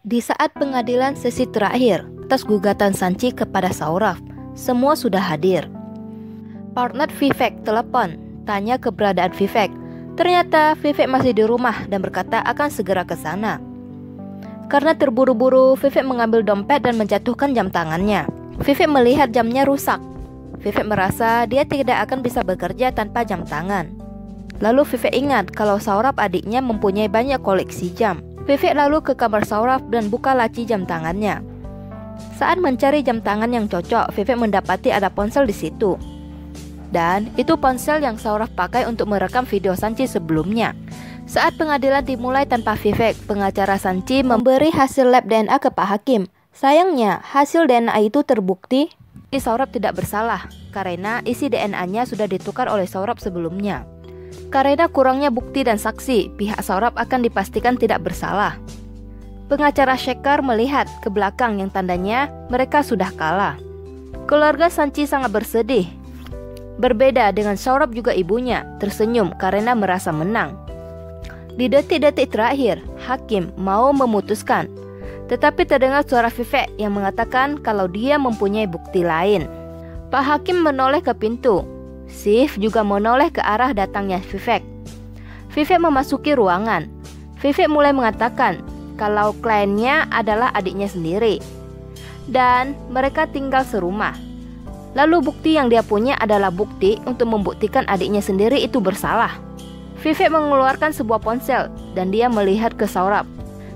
Di saat pengadilan sesi terakhir atas gugatan Sanchi kepada Saurav, semua sudah hadir. Partner Vivek telepon, tanya keberadaan Vivek. Ternyata Vivek masih di rumah dan berkata akan segera ke sana. Karena terburu-buru, Vivek mengambil dompet dan menjatuhkan jam tangannya. Vivek melihat jamnya rusak. Vivek merasa dia tidak akan bisa bekerja tanpa jam tangan. Lalu Vivek ingat kalau Saurav adiknya mempunyai banyak koleksi jam. Vivek lalu ke kamar Saurav dan buka laci jam tangannya. Saat mencari jam tangan yang cocok, Vivek mendapati ada ponsel di situ. Dan itu ponsel yang Saurav pakai untuk merekam video Sanchi sebelumnya. Saat pengadilan dimulai tanpa Vivek, pengacara Sanchi memberi hasil lab DNA ke Pak Hakim. Sayangnya, hasil DNA itu terbukti Saurav tidak bersalah karena isi DNA-nya sudah ditukar oleh Saurav sebelumnya. Karena kurangnya bukti dan saksi, pihak Saurav akan dipastikan tidak bersalah. Pengacara Shekhar melihat ke belakang yang tandanya mereka sudah kalah. Keluarga Sanchi sangat bersedih. Berbeda dengan Saurav, juga ibunya tersenyum karena merasa menang. Di detik-detik terakhir, hakim mau memutuskan, tetapi terdengar suara Vivek yang mengatakan kalau dia mempunyai bukti lain. Pak Hakim menoleh ke pintu. Shiv juga menoleh ke arah datangnya Vivek. Vivek memasuki ruangan. Vivek mulai mengatakan kalau kliennya adalah adiknya sendiri dan mereka tinggal serumah. Lalu bukti yang dia punya adalah bukti untuk membuktikan adiknya sendiri itu bersalah. Vivek mengeluarkan sebuah ponsel dan dia melihat ke Saurav.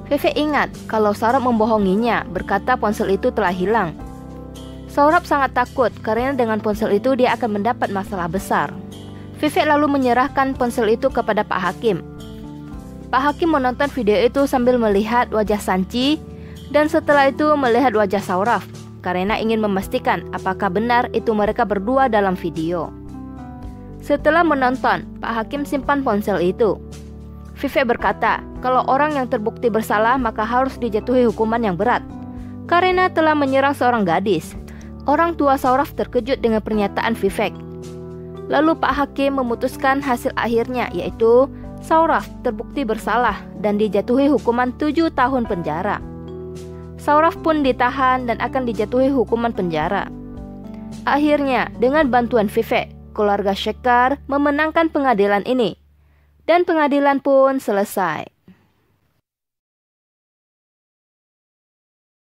Vivek ingat kalau Saurav membohonginya, berkata ponsel itu telah hilang. Saurav sangat takut karena dengan ponsel itu dia akan mendapat masalah besar. Vivek lalu menyerahkan ponsel itu kepada Pak Hakim. Pak Hakim menonton video itu sambil melihat wajah Sanchi dan setelah itu melihat wajah Saurav karena ingin memastikan apakah benar itu mereka berdua dalam video. Setelah menonton, Pak Hakim simpan ponsel itu. Vivek berkata kalau orang yang terbukti bersalah maka harus dijatuhi hukuman yang berat karena telah menyerang seorang gadis. Orang tua Saurav terkejut dengan pernyataan Vivek. Lalu Pak Hakim memutuskan hasil akhirnya, yaitu Saurav terbukti bersalah dan dijatuhi hukuman 7 tahun penjara. Saurav pun ditahan dan akan dijatuhi hukuman penjara. Akhirnya, dengan bantuan Vivek, keluarga Shekhar memenangkan pengadilan ini. Dan pengadilan pun selesai.